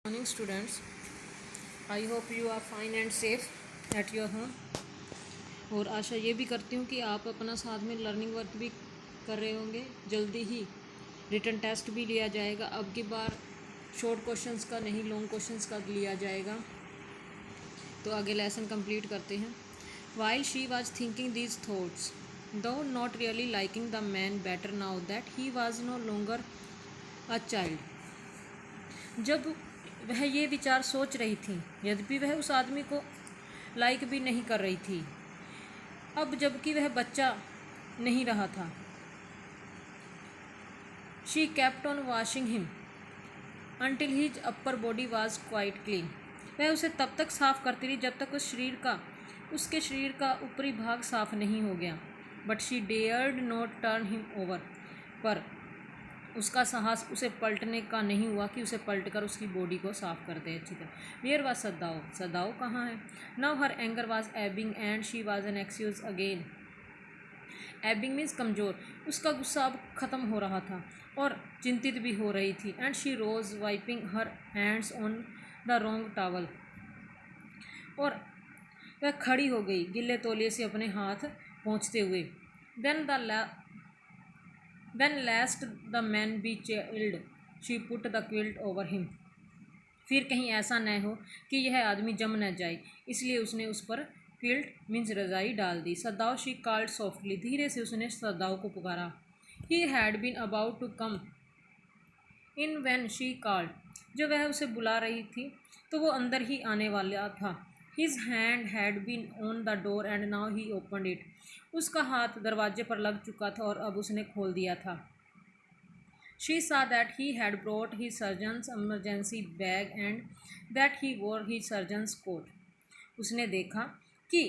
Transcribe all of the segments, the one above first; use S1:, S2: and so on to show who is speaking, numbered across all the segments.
S1: Morning students, I hope you are fine and safe at your home। और आशा ये भी करती हूँ कि आप अपना साथ में लर्निंग वर्क भी कर रहे होंगे। जल्दी ही रिटन टेस्ट भी लिया जाएगा। अब की बार शॉर्ट क्वेश्चंस का नहीं, लॉन्ग क्वेश्चंस का लिया जाएगा। तो आगे लेसन कंप्लीट करते हैं। While she was thinking these thoughts, though not really liking the man better now that he was no longer a child, जब वह ये विचार सोच रही थी, यद्यपि वह उस आदमी को लाइक भी नहीं कर रही थी, अब जबकि वह बच्चा नहीं रहा था। She kept on washing him until his upper body was quite clean। वह उसे तब तक साफ करती रही जब तक उसके शरीर का ऊपरी भाग साफ नहीं हो गया। But she dared not turn him over, पर उसका साहस उसे पलटने का नहीं हुआ कि उसे पलटकर उसकी बॉडी को साफ कर दे अच्छी तरह। वेयर वाज सदाओ, सदाओ कहाँ है? Now her anger was Ebbing and she was an excuse again. Ebbing means कमज़ोर। उसका गुस्सा अब ख़त्म हो रहा था और चिंतित भी हो रही थी। And she rose wiping her hands on the wrong towel, और वह खड़ी हो गई गिले तौलिए से अपने हाथ पोंछते हुए। Then lest the man be chilled, she put the quilt over him। फिर कहीं ऐसा न हो कि यह आदमी जम न जाए, इसलिए उसने उस पर क्विल्ट मीन्स रजाई डाल दी। सदाओ, शी कॉल्ड सॉफ्टली, धीरे से उसने सदाओ को पुकारा। He had been about to come in when she called, जब वह उसे बुला रही थी तो वो अंदर ही आने वाला था। His hand had been on the door and now he opened it. उसका हाथ दरवाजे पर लग चुका था और अब उसने खोल दिया था। She saw that he had brought his surgeon's emergency bag and that he wore his surgeon's coat। उसने देखा कि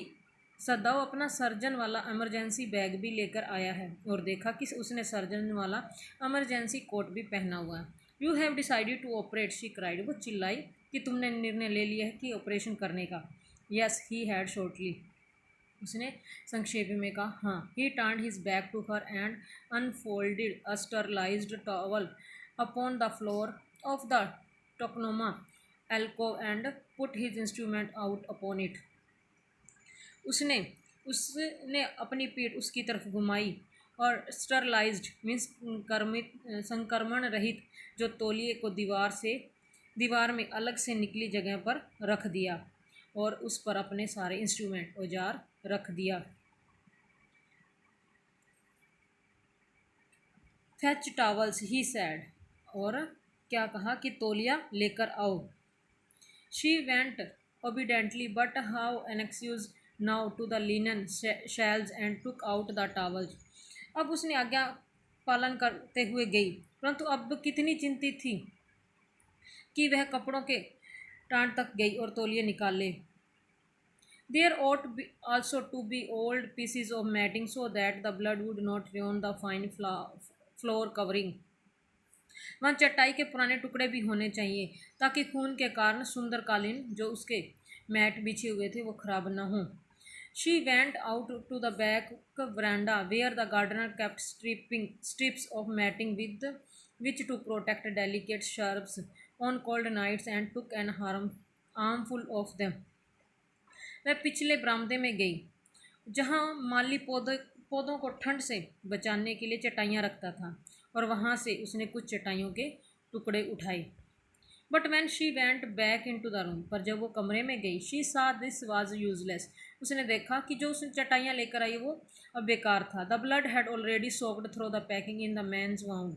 S1: सदाओ अपना सर्जन वाला इमरजेंसी बैग भी लेकर आया है और देखा कि उसने सर्जन वाला इमरजेंसी कोट भी पहना हुआ है। You have decided to operate, she cried. वो चिल्लाई कि तुमने निर्णय ले लिया है कि ऑपरेशन करने का। यस, ही हैड शॉर्टली, उसने संक्षेप में कहा। हाँ। He turned his back to her and unfolded a sterilized towel upon the floor of the tokonoma alcove and put his instrument out upon it. उसने उसने अपनी पीठ उसकी तरफ घुमाई और स्टरलाइज्ड मीन्स संक्रमण रहित जो तौलिए को दीवार में अलग से निकली जगह पर रख दिया और उस पर अपने सारे इंस्ट्रूमेंट औजार रख दिया। फेच टॉवल्स, ही सैड, और क्या कहा कि तौलिया लेकर आओ। She went obediently but how an excuse now to the linen shelves and took out the towels. अब उसने आज्ञा पालन करते हुए गई, परंतु अब कितनी चिंतित थी कि वह कपड़ों के टांट तक गई और तौलिए निकाल ले। There ought also to be old pieces of matting so that the blood would not ruin the fine floor covering। वहाँ चटाई के पुराने टुकड़े भी होने चाहिए ताकि खून के कारण सुंदर कालीन जो उसके मैट बिछे हुए थे वो खराब न हों। She went out to the back veranda where the gardener kept strips of matting with which to protect delicate shrubs on cold nights and took an armful of them। वह पिछले बरामदे में गई जहाँ माली पौधों को ठंड से बचाने के लिए चटाइयाँ रखता था, और वहाँ से उसने कुछ चटाइयों के टुकड़े उठाए। But when she went back into the room, पर जब वो कमरे में गई, शी सा दिस वाज यूजलेस, उसने देखा कि जो उसने चटाइयाँ लेकर आई वो अब बेकार था। The blood had already soaked through the packing in the man's wound,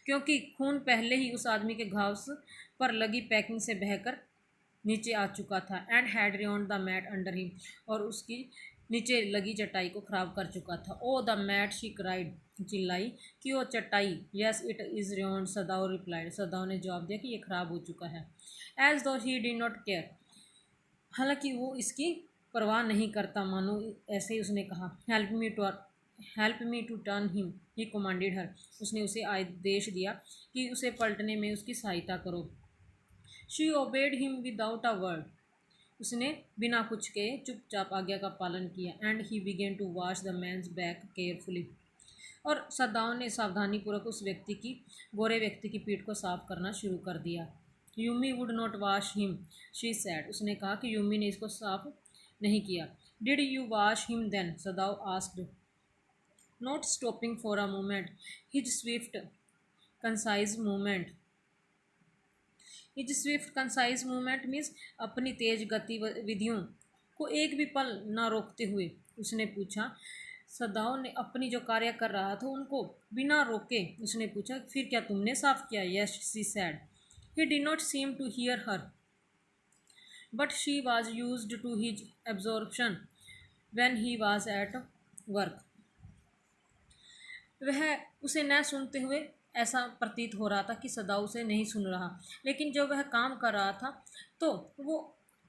S1: क्योंकि खून पहले ही उस आदमी के घाव पर लगी पैकिंग से बहकर नीचे आ चुका था। And had ruined the mat under him, और उसकी नीचे लगी चटाई को ख़राब कर चुका था। Oh the mat, she cried, चिल्लाई कि वो चटाई। Yes it is ruined, Sadao replied, Sadao ने जवाब दिया कि ये ख़राब हो चुका है। एज दो ही डिड नॉट केयर, हालांकि वो इसकी परवाह नहीं करता, मानो ऐसे ही उसने कहा। Help me to turn him, he commanded her, उसने उसे आदेश दिया कि उसे पलटने में उसकी सहायता करो। She obeyed him without a word, उसने बिना कुछ कहे चुपचाप आज्ञा का पालन किया। And he began to wash the man's back carefully, और सदाओं ने सावधानीपूर्वक उस गोरे व्यक्ति की पीठ को साफ करना शुरू कर दिया। Yumi would not wash him, she said. उसने कहा कि यूमी ने इसको साफ नहीं किया। Did you wash him then, Sadao asked, not stopping for a moment his swift concise movement. His swift concise movement means अपनी तेज गतिविधियों को एक भी पल न रोकते हुए उसने पूछा। सदाओ ने अपनी जो कार्य कर रहा था उनको बिना रोके उसने पूछा, फिर क्या तुमने साफ किया? Yes, she said. He did not seem to hear her, but she was used to his absorption when he was at work. वह उसे न सुनते हुए ऐसा प्रतीत हो रहा था कि सदाऊ उसे नहीं सुन रहा, लेकिन जब वह काम कर रहा था तो वो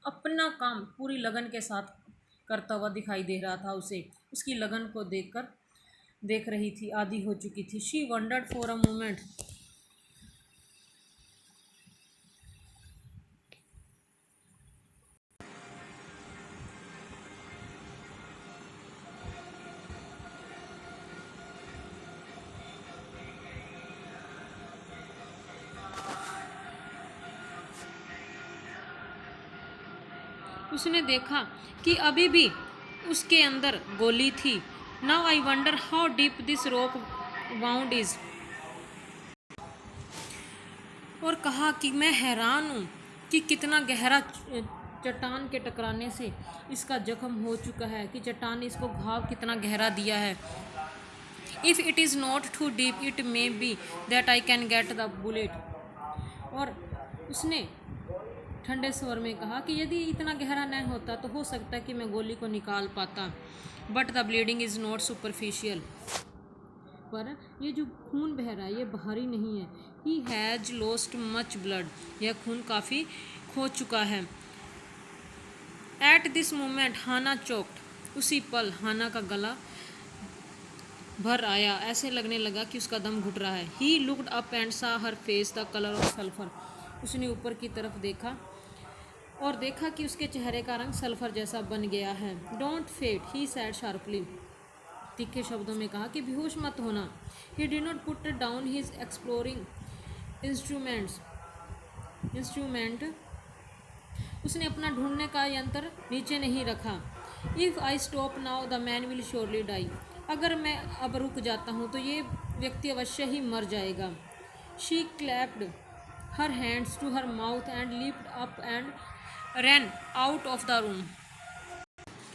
S1: अपना काम पूरी लगन के साथ करता हुआ दिखाई दे रहा था। उसे उसकी लगन को देख रही थी, आदी हो चुकी थी। She wondered for a moment. उसने देखा कि अभी भी उसके अंदर गोली थी। Now I wonder how deep this rock wound is. और कहा कि मैं हैरान हूँ कि कितना गहरा चट्टान के टकराने से इसका जख्म हो चुका है, कि चट्टान ने इसको घाव कितना गहरा दिया है। If it is not too deep it may be that I can get the bullet. और उसने ठंडे स्वर में कहा कि यदि इतना गहरा नहीं होता तो हो सकता है कि मैं गोली को निकाल पाता। But the bleeding is not superficial. पर ये जो खून बह रहा है ये बाहरी नहीं है। He has lost much blood. यह खून काफ़ी खो चुका है। At this moment Hana choked. उसी पल हाना का गला भर आया, ऐसे लगने लगा कि उसका दम घुट रहा है। He looked up and saw her face the colour of sulphur. उसने ऊपर की तरफ देखा और देखा कि उसके चेहरे का रंग सल्फर जैसा बन गया है। Don't faint, he said sharply. तीखे शब्दों में कहा कि बेहोश मत होना। He did not put down his exploring instrument. उसने अपना ढूंढने का यंत्र नीचे नहीं रखा। If I stop now the man will surely die. अगर मैं अब रुक जाता हूँ तो ये व्यक्ति अवश्य ही मर जाएगा। She clapped her hands to her mouth and lift up and ran out of the room.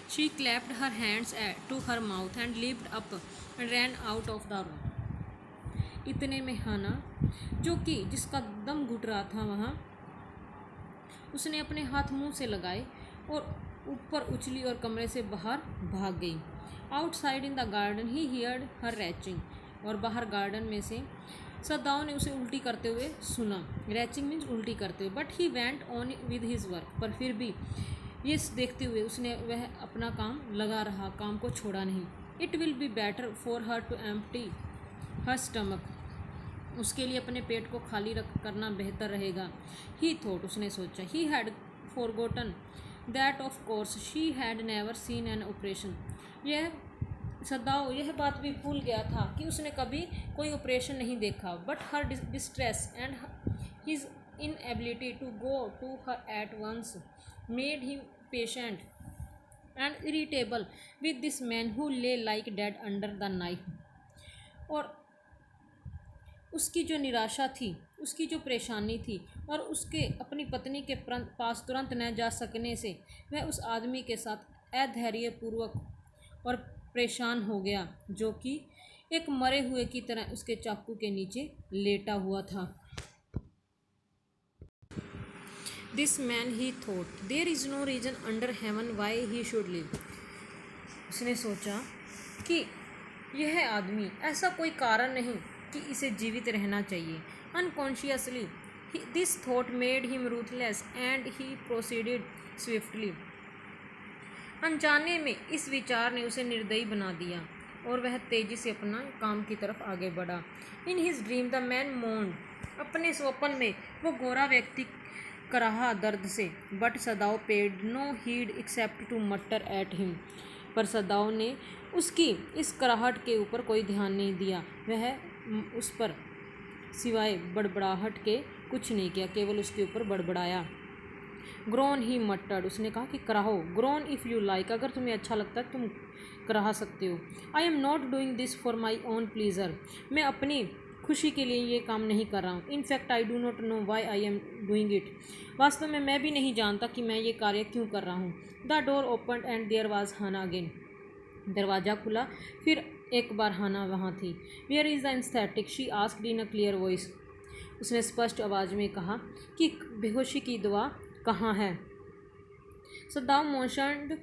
S1: She clapped her hands to her mouth and leaped up and ran out of the room. इतने में हाना, जो कि जिसका दम घुट रहा था वहाँ, उसने अपने हाथ मुंह से लगाए और ऊपर उछली और कमरे से बाहर भाग गई। Outside in the garden he heard her reaching. और बाहर गार्डन में से सदाओं ने उसे उल्टी करते हुए सुना। रैचिंग मीन्स उल्टी करते हुए। But he went on with his work. पर फिर भी ये देखते हुए वह अपना काम लगा रहा, काम को छोड़ा नहीं। It will be better for her to empty her stomach. उसके लिए अपने पेट को खाली करना बेहतर रहेगा। ही थॉट, उसने सोचा। He had forgotten that of course she had never seen an operation. Sadao यह बात भी भूल गया था कि उसने कभी कोई ऑपरेशन नहीं देखा। But her distress and his inability to go to her at once made him patient and irritable with this man who lay like dead under the knife. और उसकी जो निराशा थी, उसकी जो परेशानी थी और उसके अपनी पत्नी के पास तुरंत न जा सकने से वह उस आदमी के साथ अधैर्यपूर्वक और परेशान हो गया, जो कि एक मरे हुए की तरह उसके चाकू के नीचे लेटा हुआ था। This man, he thought, there is no reason under heaven why he should live. उसने सोचा कि यह आदमी, ऐसा कोई कारण नहीं कि इसे जीवित रहना चाहिए। Unconsciously this thought made him ruthless and he proceeded swiftly. अनजाने में इस विचार ने उसे निर्दयी बना दिया और वह तेजी से अपना काम की तरफ आगे बढ़ा। In his dream the man moaned. अपने स्वप्न में वो गोरा व्यक्ति कराहा दर्द से। But Sadao paid no heed except to mutter at him. पर सदाओ ने उसकी इस कराहट के ऊपर कोई ध्यान नहीं दिया। वह उस पर सिवाय बड़बड़ाहट के कुछ नहीं किया, केवल उसके ऊपर बड़बड़ाया। ग्रोन ही मटर्ड, उसने कहा कि कराहो। ग्रोन इफ़ यू लाइक, अगर तुम्हें अच्छा लगता है तुम करा सकते हो। I am not doing this for my own pleaser, मैं अपनी खुशी के लिए ये काम नहीं कर रहा हूँ। In fact I do not know why I am doing it, वास्तव में मैं भी नहीं जानता कि मैं ये कार्य क्यों कर रहा हूँ। The door open and there was Hana again, दरवाज़ा खुला, फिर एक बार हाना वहाँ थी। Where is the aesthetic, she asked in a clear voice, उसने स्पष्ट आवाज़ में कहा कि बेहोशी की दवा कहाँ है। Saddam मोशनड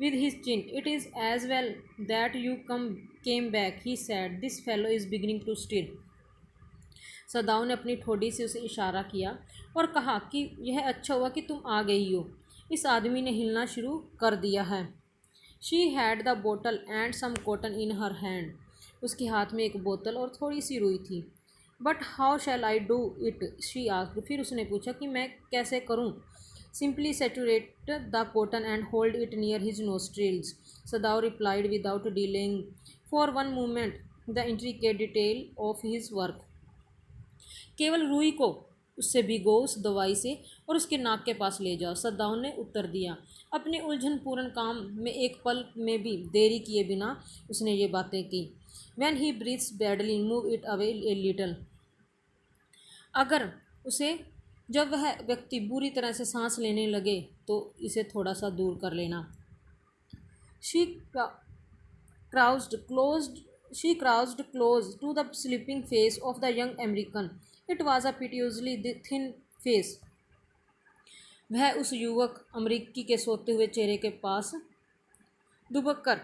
S1: with his chin. It is as well that you came back, he said. This fellow is beginning to stir. सदाऊ ने अपनी ठोड़ी से उसे इशारा किया और कहा कि यह अच्छा हुआ कि तुम आ गई हो, इस आदमी ने हिलना शुरू कर दिया है। She had the bottle and some cotton in her hand, उसके हाथ में एक बोतल और थोड़ी सी रुई थी। But how shell I do it, she asked, फिर उसने पूछा कि मैं कैसे करूँ। Simply saturate the cotton and hold it near his nostrils, Sadao replied without delaying for one moment the intricate detail of his work. केवल रुई को उससे भिगो उस दवाई से और उसके नाक के पास ले जाओ, सदाओं ने उत्तर दिया। अपने उलझनपूर्ण काम में एक पल में भी देरी किए बिना उसने ये बातें की। When he breathes badly, move it away a little. अगर उसे जब वह व्यक्ति बुरी तरह से सांस लेने लगे तो इसे थोड़ा सा दूर कर लेना। She crouched closed she crouched close to the sleeping face of the young American. It was a piteously thin face. वह उस युवक अमरीकी के सोते हुए चेहरे के पास दुबक कर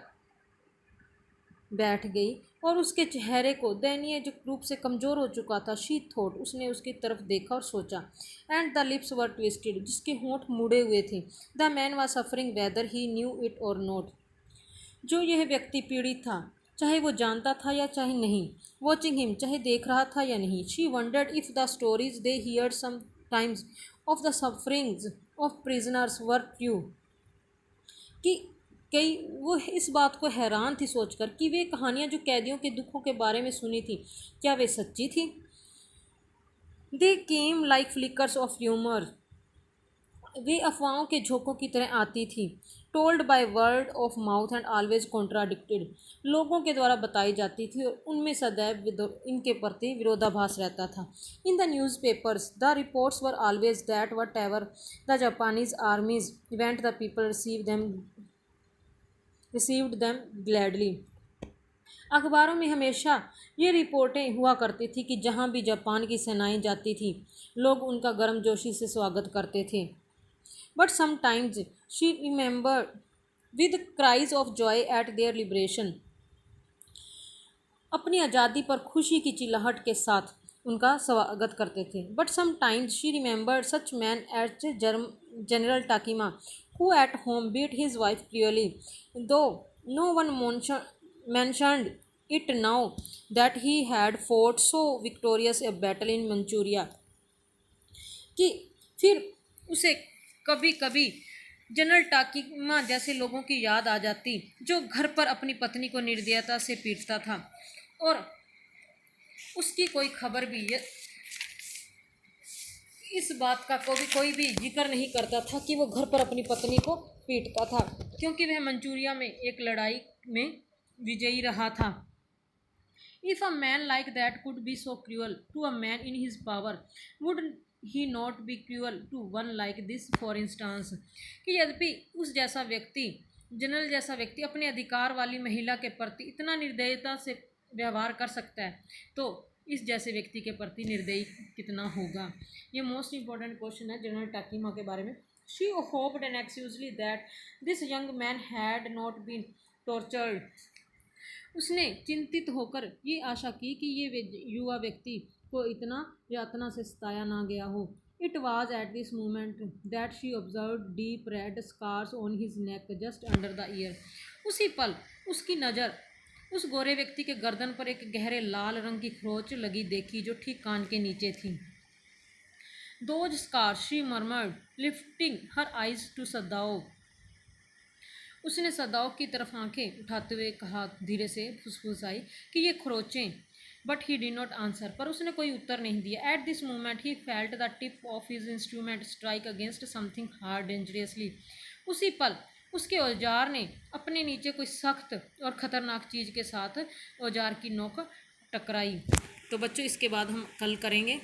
S1: बैठ गई और उसके चेहरे को दयनीय रूप से कमज़ोर हो चुका था। शी थॉट, उसने उसकी तरफ देखा और सोचा। And the lips were twisted, जिसके होंठ मुड़े हुए थे। The man was suffering weather he knew it और नॉट, जो यह व्यक्ति पीड़ित था, चाहे वो जानता था या चाहे नहीं। वॉचिंग हिम, चाहे देख रहा था या नहीं। She wondered if the stories they heard sometimes of the sufferings of prisoners were true, कि कई वो इस बात को हैरान थी सोचकर कि वे कहानियाँ जो कैदियों के दुखों के बारे में सुनी थी, क्या वे सच्ची थी। They came like flickers of rumour, वे अफवाहों के झोंकों की तरह आती थी। Told by word of mouth and always contradicted, लोगों के द्वारा बताई जाती थी और उनमें सदैव इनके प्रति विरोधाभास रहता था। In the news papers the reports were always that what ever the Japanese आर्मीज went the people received them gladly. अखबारों में हमेशा ये रिपोर्टें हुआ करती थी कि जहाँ भी जापान की सेनाएं जाती थी, लोग उनका गर्मजोशी से स्वागत करते थे। But sometimes she remembered with cries of Joy eight there liberation, अपनी आज़ादी पर खुशी की चिल्लाहट के साथ उनका स्वागत करते थे। But sometimes she remembered such man at General Takima who at home beat his wife cruelly, though no one mentioned it now that he had fought so victorious a battle in Manchuria, कि फिर उसे कभी कभी general टाकिमा जैसे लोगों की याद आ जाती जो घर पर अपनी पत्नी को निर्दयता से पीटता था और उसकी कोई खबर भी इस बात का कोई भी जिक्र नहीं करता था कि वो घर पर अपनी पत्नी को पीटता था, क्योंकि वह मंचूरिया में एक लड़ाई में विजयी रहा था। If a man like that could be so cruel to a man in his power, would he not be cruel to one like this for instance, कि यद्यपि उस जैसा व्यक्ति, जनरल जैसा व्यक्ति अपने अधिकार वाली महिला के प्रति इतना निर्दयता से व्यवहार कर सकता है, तो इस जैसे व्यक्ति के प्रति निर्दयी कितना होगा। ये मोस्ट इंपॉर्टेंट क्वेश्चन है जनरल टाकिमा के बारे में। She hoped anxiously that this young man had not been tortured, उसने चिंतित होकर ये आशा की कि ये युवा व्यक्ति को इतना यातना से सताया ना गया हो। It was at this moment that she observe deep red scars on his neck just under the ear, उसी पल उसकी नज़र उस गोरे व्यक्ति के गर्दन पर एक गहरे लाल रंग की खरोच लगी देखी जो ठीक कान के नीचे थी। Those scars, she murmured lifting her eyes to Sadao, उसने सदाओ की तरफ आंखें उठाते हुए कहा, धीरे से फुसफुसाई कि ये खरोचें but he did not answer, पर उसने कोई उत्तर नहीं दिया। At this moment he felt the tip of his instrument strike against something hard dangerously. उसी पल उसके औजार ने अपने नीचे कोई सख्त और ख़तरनाक चीज़ के साथ औजार की नोक टकराई। तो बच्चों इसके बाद हम कल करेंगे।